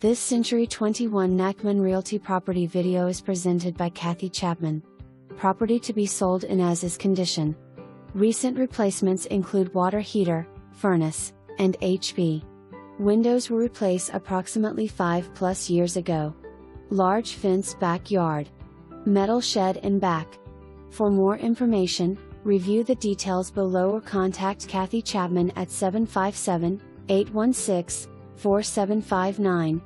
This Century 21 Nachman Realty property video is presented by Kathye Chapman. Property to be sold in as-is condition. Recent replacements include water heater, furnace, and HV. Windows were replaced approximately 5+ years ago. Large fenced backyard. Metal shed in back. For more information, review the details below or contact Kathye Chapman at 757-816-4759.